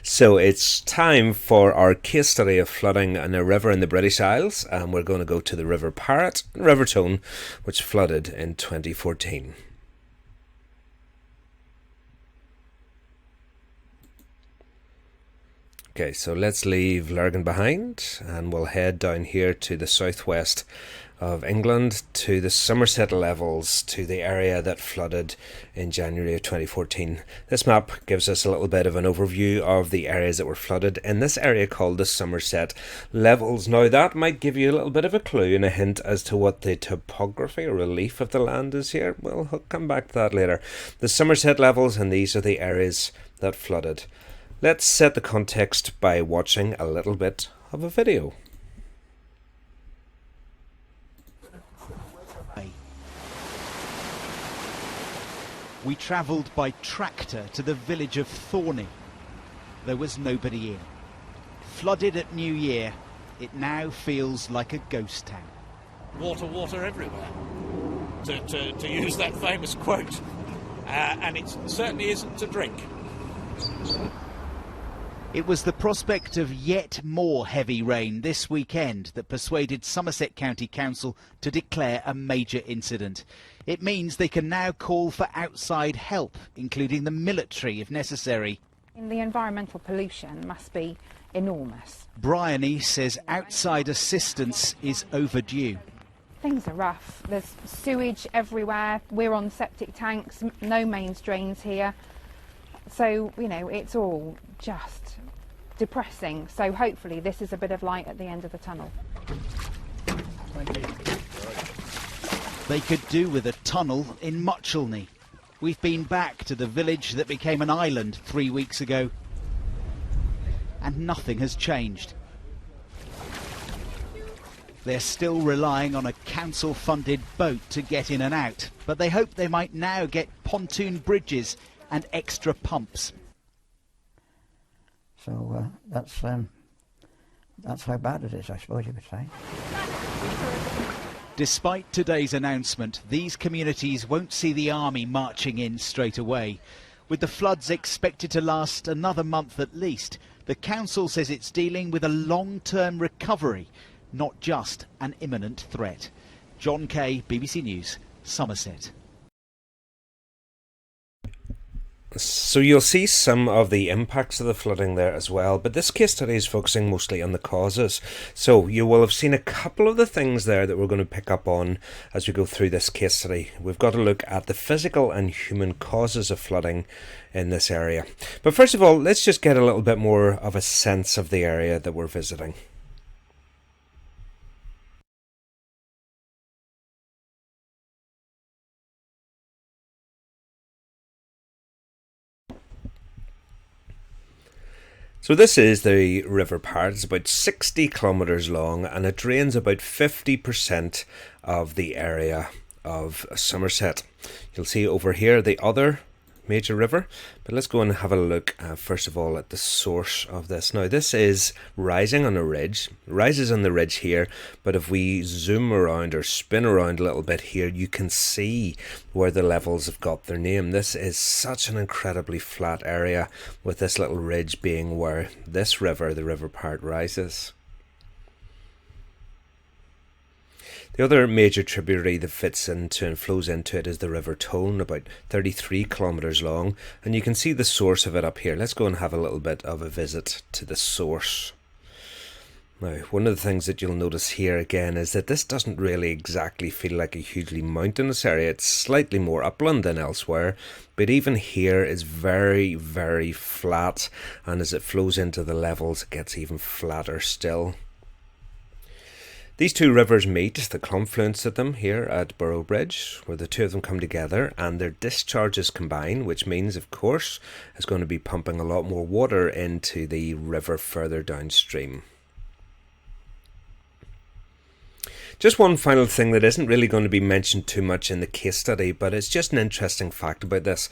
So it's time for our case study of flooding in a river in the British Isles, and we're going to go to the River Parrett and River Tone, which flooded in 2014. Okay, so let's leave Lurgan behind and we'll head down here to the southwest of England, to the Somerset levels, to the area that flooded in January of 2014. This map gives us a little bit of an overview of the areas that were flooded in this area called the Somerset levels. Now that might give you a little bit of a clue and a hint as to what the topography or relief of the land is here. We'll come back to that later. The Somerset levels, and these are the areas that flooded. Let's set the context by watching a little bit of a video. We travelled by tractor to the village of Thorney. There was nobody in. Flooded at New Year, it now feels like a ghost town. Water, water everywhere, to use that famous quote. And it certainly isn't to drink. It was the prospect of yet more heavy rain this weekend that persuaded Somerset County Council to declare a major incident. It means they can now call for outside help, including the military if necessary. The environmental pollution must be enormous. Bryony says outside assistance is overdue. Things are rough. There's sewage everywhere. We're on septic tanks, no mains drains here. So, you know, it's all just depressing. So hopefully this is a bit of light at the end of the tunnel. Thank you. They could do with a tunnel in Muchelney. We've been back to the village that became an island 3 weeks ago, and nothing has changed. They're still relying on a council-funded boat to get in and out, but they hope they might now get pontoon bridges and extra pumps. So that's how bad it is, I suppose you could say. Despite today's announcement, these communities won't see the army marching in straight away. With the floods expected to last another month at least, the council says it's dealing with a long-term recovery, not just an imminent threat. John Kay, BBC News, Somerset. So you'll see some of the impacts of the flooding there as well, but this case study is focusing mostly on the causes. So you will have seen a couple of the things there that we're going to pick up on as we go through this case study. We've got to look at the physical and human causes of flooding in this area. But first of all, let's just get a little bit more of a sense of the area that we're visiting. So this is the River Parrett. It's about 60 kilometres long and it drains about 50% of the area of Somerset. You'll see over here the other major river, but let's go and have a look first of all at the source of this. Now this is rising on a ridge, rises on the ridge here, but if we zoom around or spin around a little bit here, you can see where the levels have got their name. This is such an incredibly flat area, with this little ridge being where this river, the River Parrett, rises. The other major tributary that fits into and flows into it is the River Tone, about 33 kilometres long, and you can see the source of it up here. Let's go and have a little bit of a visit to the source. Now, one of the things that you'll notice here again is that this doesn't really exactly feel like a hugely mountainous area. It's slightly more upland than elsewhere, but even here is very, very flat, and as it flows into the levels, it gets even flatter still. These two rivers meet, the confluence of them here at Boroughbridge, where the two of them come together and their discharges combine, which means, of course, it's going to be pumping a lot more water into the river further downstream. Just one final thing that isn't really going to be mentioned too much in the case study, but it's just an interesting fact about this.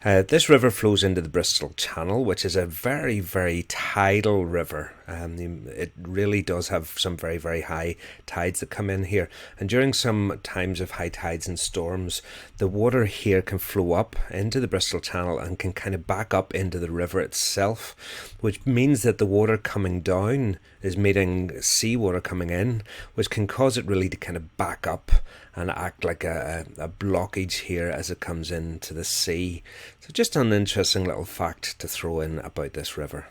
This river flows into the Bristol Channel, which is a very, very tidal river. It really does have some very, very high tides that come in here. And during some times of high tides and storms, the water here can flow up into the Bristol Channel and can kind of back up into the river itself, which means that the water coming down is meeting seawater coming in, which can cause it really to kind of back up and act like a blockage here as it comes into the sea. So just an interesting little fact to throw in about this river.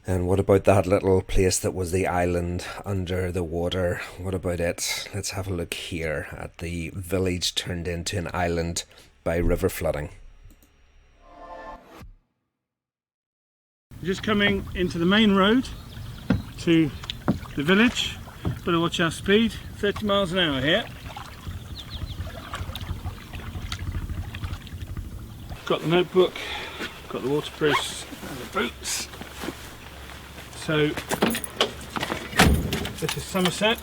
And what about that little place that was the island under the water? What about it? Let's have a look here at the village turned into an island by river flooding. Just coming into the main road to the village. Better watch our speed, 30 miles an hour here. Got the notebook, got the waterproofs and the boots. So this is Somerset.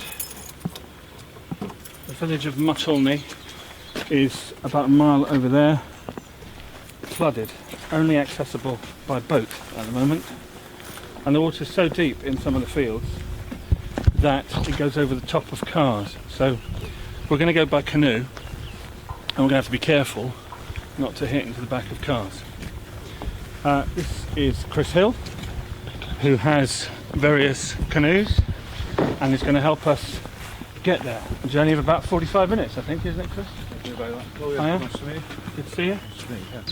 The village of Muttlney is about a mile over there, flooded, only accessible by boat at the moment, and the water is so deep in some of the fields that it goes over the top of cars. So we're going to go by canoe, and we're going to have to be careful not to hit into the back of cars. This is Chris Hill, who has various canoes and is going to help us get there. A journey of about 45 minutes, I think, isn't it, Chris? Oh, yeah. Hiya. Nice to meet you. Good to see you. Nice to meet you, yeah.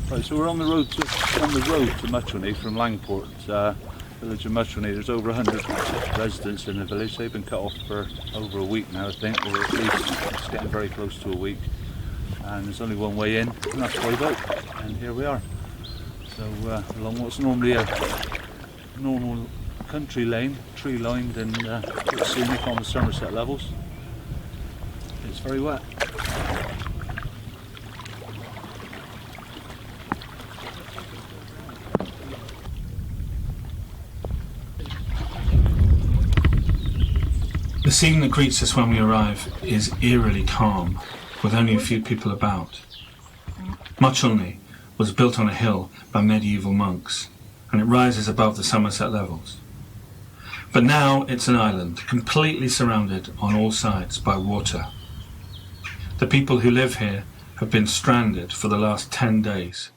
Right, so we're on the road to Muttlney from Langport, village of Muttlney. There's over 100 residents in the village. They've been cut off for over a week now, I think, or at least it's getting very close to a week. And there's only one way in, and that's by boat. And here we are. So along what's normally a normal country lane, tree lined and pretty scenic on the Somerset levels. It's very wet. The scene that greets us when we arrive is eerily calm, with only a few people about. Muttlney was built on a hill by medieval monks, and it rises above the Somerset levels. But now it's an island, completely surrounded on all sides by water. The people who live here have been stranded for the last 10 days,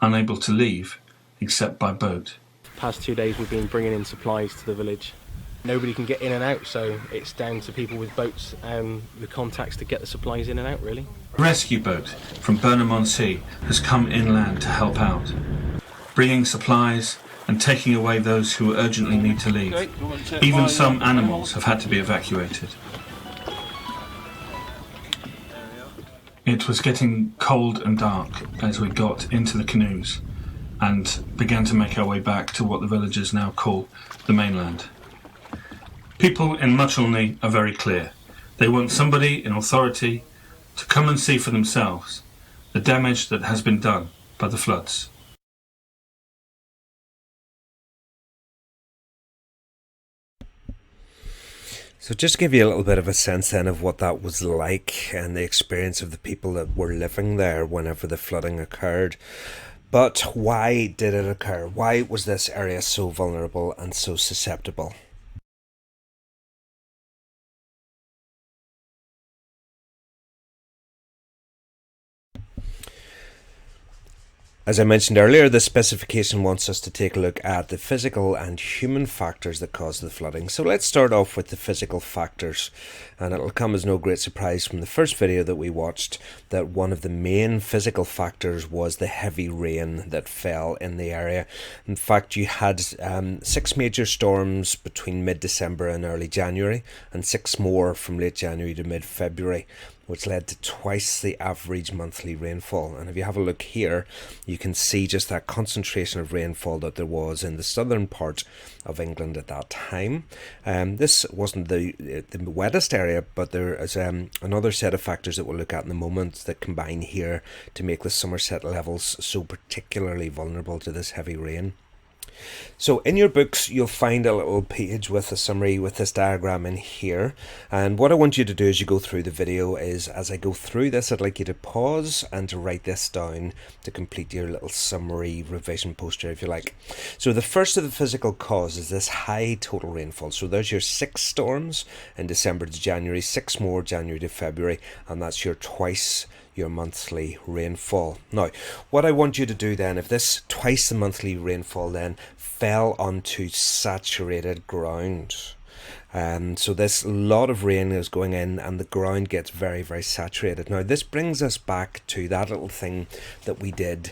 unable to leave except by boat. The past 2 days we've been bringing in supplies to the village. Nobody can get in and out, so it's down to people with boats and the contacts to get the supplies in and out, really. A rescue boat from Burnham-on-Sea has come inland to help out, bringing supplies and taking away those who urgently need to leave. Even some animals have had to be evacuated. It was getting cold and dark as we got into the canoes and began to make our way back to what the villagers now call the mainland. People in Muttlney are very clear. They want somebody in authority to come and see for themselves the damage that has been done by the floods. So just to give you a little bit of a sense then of what that was like and the experience of the people that were living there whenever the flooding occurred. But why did it occur? Why was this area so vulnerable and so susceptible? As I mentioned earlier, the specification wants us to take a look at the physical and human factors that caused the flooding. So let's start off with the physical factors, and it'll come as no great surprise from the first video that we watched that one of the main physical factors was the heavy rain that fell in the area. In fact, you had 6 major storms between mid-December and early January, and 6 more from late January to mid-February. which led to twice the average monthly rainfall. And if you have a look here, you can see just that concentration of rainfall that there was in the southern part of England at that time. This wasn't the wettest area, but there is another set of factors that we'll look at in a moment that combine here to make the Somerset levels so particularly vulnerable to this heavy rain. So in your books you'll find a little page with a summary with this diagram in here, and what I want you to do as you go through the video is, as I go through this, I'd like you to pause and to write this down to complete your little summary revision poster, if you like. So the first of the physical cause is this high total rainfall. So there's your 6 storms in December to January, 6 more January to February, and that's your twice your monthly rainfall. Now, what I want you to do then, if this twice the monthly rainfall then fell onto saturated ground, so this lot of rain is going in and the ground gets very, very saturated. Now, this brings us back to that little thing that we did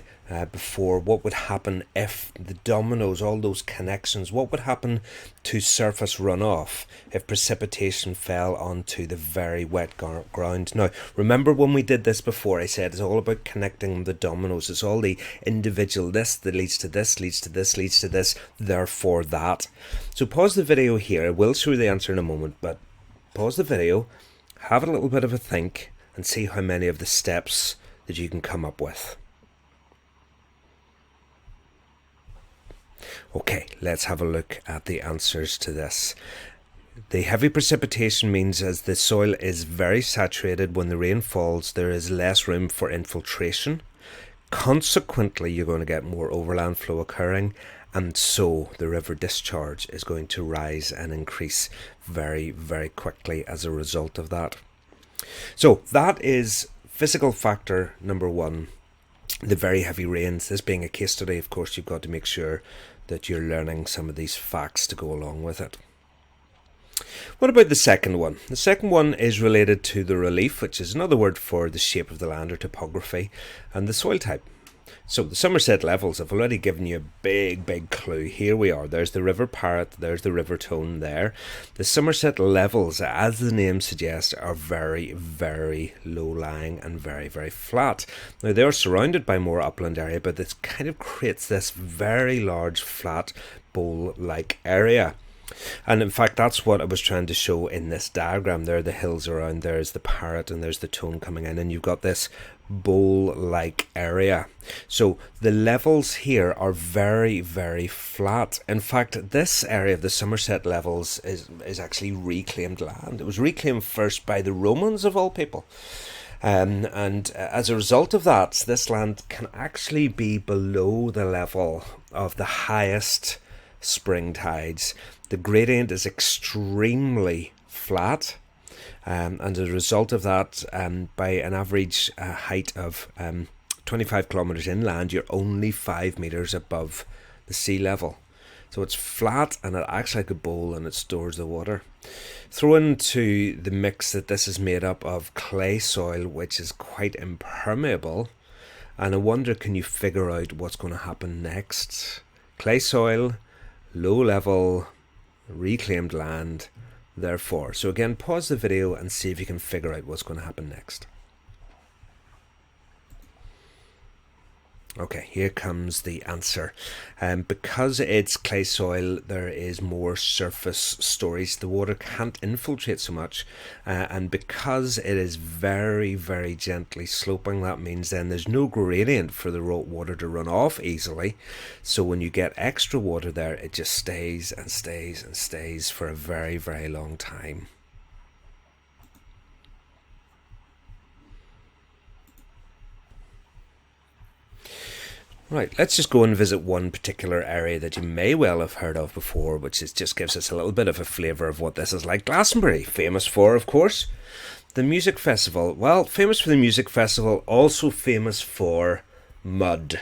before. What would happen if the dominoes, all those connections, what would happen to surface runoff if precipitation fell onto the very wet ground? Now, remember when we did this before, I said it's all about connecting the dominoes. It's all the individual this that leads to this, leads to this, leads to this, therefore that. So pause the video here. I will show you the answer in a moment, but pause the video, have a little bit of a think, and see how many of the steps that you can come up with. Okay, let's have a look at the answers to this. The heavy precipitation means as the soil is very saturated, when the rain falls, there is less room for infiltration. Consequently, you're going to get more overland flow occurring, and so the river discharge is going to rise and increase very, very quickly as a result of that. So that is physical factor number 1, the very heavy rains. This being a case study, of course, you've got to make sure that you're learning some of these facts to go along with it. What about the second one? The second one is related to the relief, which is another word for the shape of the land or topography, and the soil type. So the Somerset levels, I've already given you a big clue. Here we are. There's the River Parrett, there's the River Tone there. The Somerset levels, as the name suggests, are very, very low-lying and very, very flat. Now, they are surrounded by more upland area, but this kind of creates this very large, flat, bowl-like area. And in fact, that's what I was trying to show in this diagram. There are the hills around, there's the Parrett, and there's the Tone coming in, and you've got this bowl-like area. So the levels here are very, very flat. In fact, this area of the Somerset levels is actually reclaimed land. It was reclaimed first by the Romans, of all people. And as a result of that, this land can actually be below the level of the highest spring tides. The gradient is extremely flat, and as a result of that, by an average height of 25 kilometres inland, you're only 5 metres above the sea level. So it's flat and it acts like a bowl and it stores the water. Throw into the mix that this is made up of clay soil, which is quite impermeable, and I wonder, can you figure out what's going to happen next? Clay soil, low level, reclaimed land, therefore. So again, pause the video and see if you can figure out what's going to happen next. Okay, here comes the answer. Because it's clay soil, there is more surface storage. The water can't infiltrate so much, and because it is very, very gently sloping, that means then there's no gradient for the water to run off easily. So when you get extra water there, it just stays and stays and stays for a very, very long time. Right, let's just go and visit one particular area that you may well have heard of before, which just gives us a little bit of a flavour of what this is like. Glastonbury, famous for, of course, the music festival. Well, famous for the music festival, also famous for mud.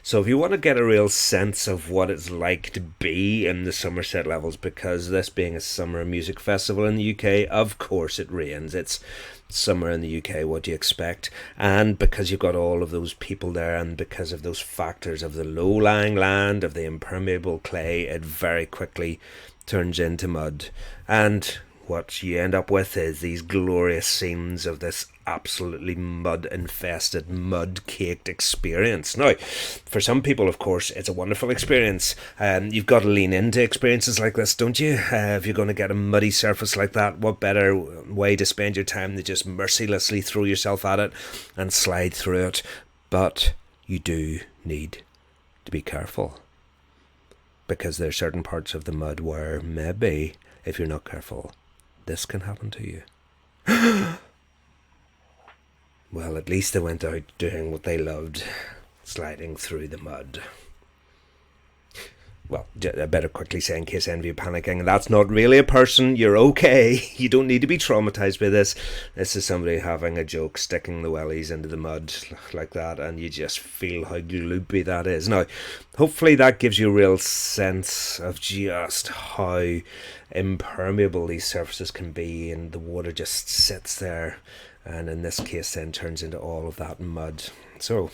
So if you want to get a real sense of what it's like to be in the Somerset levels, because this being a summer music festival in the UK, of course it rains. It's summer in the UK, what do you expect? And because you've got all of those people there, and because of those factors of the low-lying land, of the impermeable clay, it very quickly turns into mud. And what you end up with is these glorious scenes of this absolutely mud-infested, mud-caked experience. Now, for some people, of course, it's a wonderful experience. You've got to lean into experiences like this, don't you? If you're going to get a muddy surface like that, what better way to spend your time than just mercilessly throw yourself at it and slide through it? But you do need to be careful, because there are certain parts of the mud where maybe, if you're not careful, this can happen to you. Well, at least they went out doing what they loved, sliding through the mud. Well, I better quickly say, in case any of you are panicking, that's not really a person. You're okay. You don't need to be traumatized by this. This is somebody having a joke, sticking the wellies into the mud like that, and you just feel how gloopy that is. Now, hopefully that gives you a real sense of just how impermeable these surfaces can be, and the water just sits there, and in this case then turns into all of that mud. So,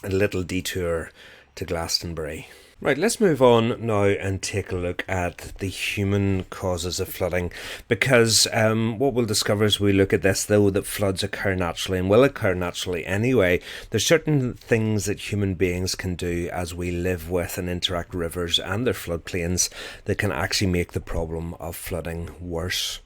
a little detour to Glastonbury. Right, let's move on now and take a look at the human causes of flooding, because what we'll discover as we look at this, though, that floods occur naturally and will occur naturally anyway, there's certain things that human beings can do as we live with and interact with rivers and their floodplains that can actually make the problem of flooding worse.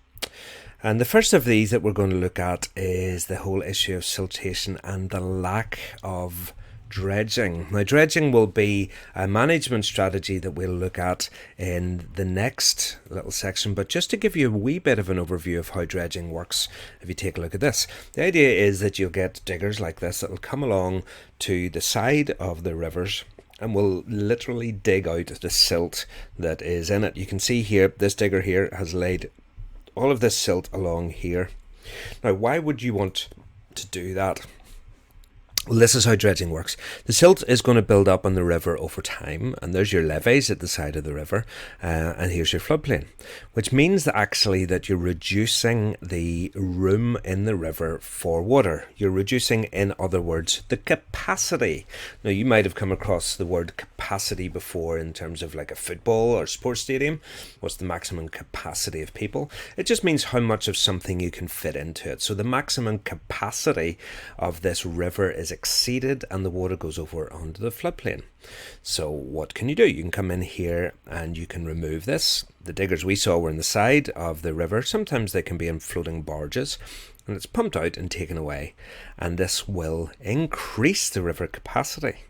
And the first of these that we're going to look at is the whole issue of siltation and the lack of dredging. Now, dredging will be a management strategy that we'll look at in the next little section, but just to give you a wee bit of an overview of how dredging works, if you take a look at this, the idea is that you'll get diggers like this that will come along to the side of the rivers and will literally dig out the silt that is in it. You can see here, this digger here has laid all of this silt along here. Now, why would you want to do that? Well, this is how dredging works. The silt is going to build up on the river over time, and there's your levees at the side of the river, and here's your floodplain, which means that actually that you're reducing the room in the river for water. You're reducing, in other words, the capacity. Now, you might have come across the word capacity before in terms of like a football or sports stadium. What's the maximum capacity of people? It just means how much of something you can fit into it. So the maximum capacity of this river is exceeded and the water goes over onto the floodplain. So what can you do? You can come in here and you can remove this. The diggers we saw were in the side of the river. Sometimes they can be in floating barges, and it's pumped out and taken away, and this will increase the river capacity.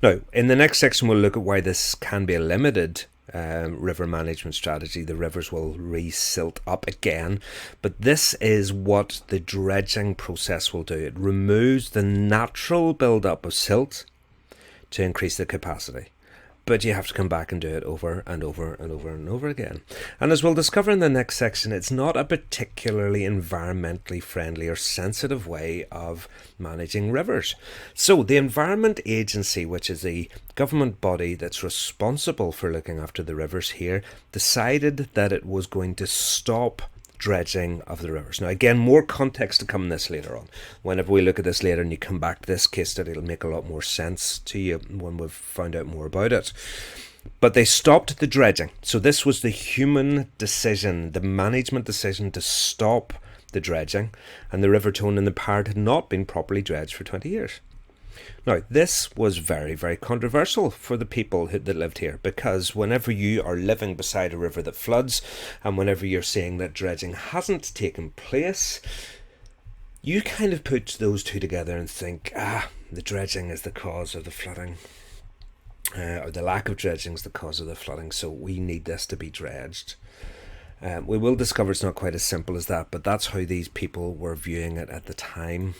Now, in the next section we'll look at why this can be a limited river management strategy. The rivers will re-silt up again, but this is what the dredging process will do. It removes the natural build-up of silt to increase the capacity, but you have to come back and do it over and over and over and over again. And as we'll discover in the next section, it's not a particularly environmentally friendly or sensitive way of managing rivers. So the Environment Agency, which is the government body that's responsible for looking after the rivers here, decided that it was going to stop dredging of the rivers. Now, again, more context to come in this later on. Whenever we look at this later and you come back to this case study, it'll make a lot more sense to you when we've found out more about it. But they stopped the dredging. So this was the human decision, the management decision to stop the dredging, and the River Tone and the Parrett had not been properly dredged for 20 years. Now, this was very, very controversial for the people that lived here, because whenever you are living beside a river that floods, and whenever you're saying that dredging hasn't taken place, you kind of put those two together and think, the dredging is the cause of the flooding, or the lack of dredging is the cause of the flooding, so we need this to be dredged. We will discover it's not quite as simple as that, but that's how these people were viewing it at the time.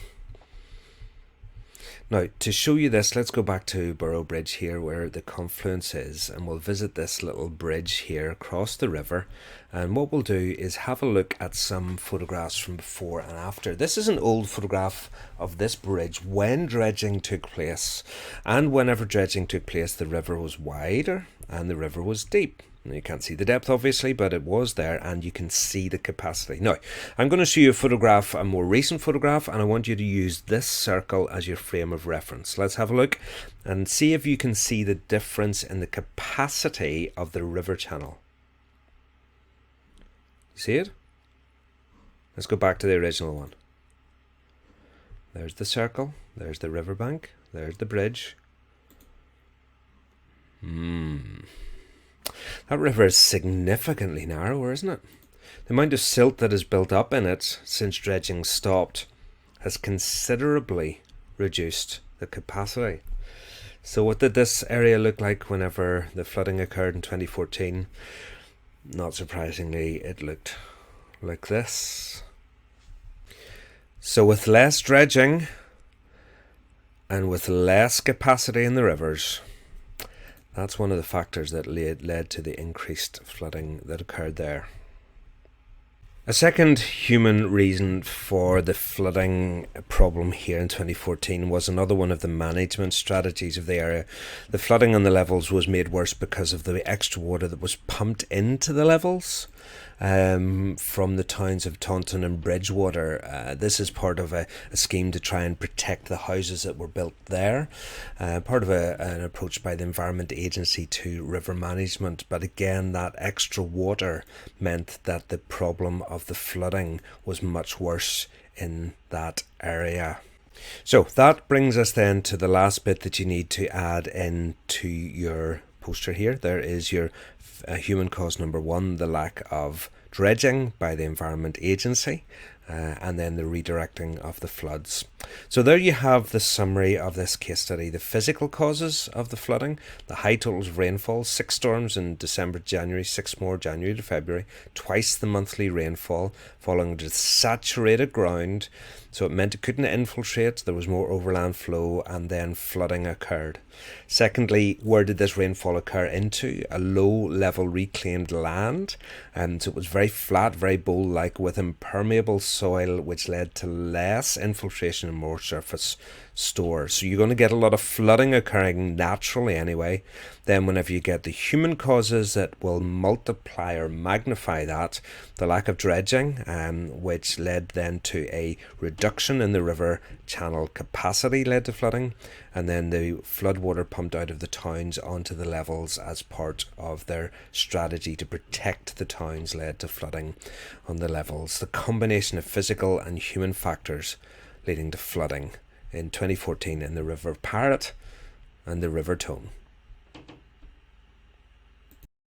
Now, to show you this, let's go back to Burrow Bridge here where the confluence is, and we'll visit this little bridge here across the river. And what we'll do is have a look at some photographs from before and after. This is an old photograph of this bridge when dredging took place. And whenever dredging took place, the river was wider and the river was deep. You can't see the depth, obviously, but it was there, and you can see the capacity. Now, I'm going to show you a photograph, a more recent photograph, and I want you to use this circle as your frame of reference. Let's have a look and see if you can see the difference in the capacity of the river channel. See it? Let's go back to the original one. There's the circle, there's the riverbank, there's the bridge. That river is significantly narrower, isn't it? The amount of silt that has built up in it since dredging stopped has considerably reduced the capacity. So what did this area look like whenever the flooding occurred in 2014? Not surprisingly, it looked like this. So with less dredging and with less capacity in the rivers, that's one of the factors that led to the increased flooding that occurred there. A second human reason for the flooding problem here in 2014 was another one of the management strategies of the area. The flooding on the levels was made worse because of the extra water that was pumped into the levels from the towns of Taunton and Bridgewater. This is part of a scheme to try and protect the houses that were built there, part of an approach by the Environment Agency to river management. But again, that extra water meant that the problem of the flooding was much worse in that area. So that brings us then to the last bit that you need to add into your poster here. There is your human cause number one, the lack of dredging by the Environment Agency, and then the redirecting of the floods. So there you have the summary of this case study. The physical causes of the flooding, the high totals of rainfall, 6 storms in December, January, 6 more January to February, twice the monthly rainfall, falling to saturated ground, so it meant it couldn't infiltrate, there was more overland flow, and then flooding occurred. Secondly, where did this rainfall occur into? A low-level reclaimed land, and so it was very flat, very bowl-like, with impermeable soil, which led to less infiltration and more surface store. So you're going to get a lot of flooding occurring naturally anyway. Then whenever you get the human causes that will multiply or magnify that, the lack of dredging, which led then to a reduction in the river channel capacity led to flooding, and then the floodwater pumped out of the towns onto the levels as part of their strategy to protect the towns led to flooding on the levels. The combination of physical and human factors leading to flooding in 2014 in the River Parrett and the River Tone.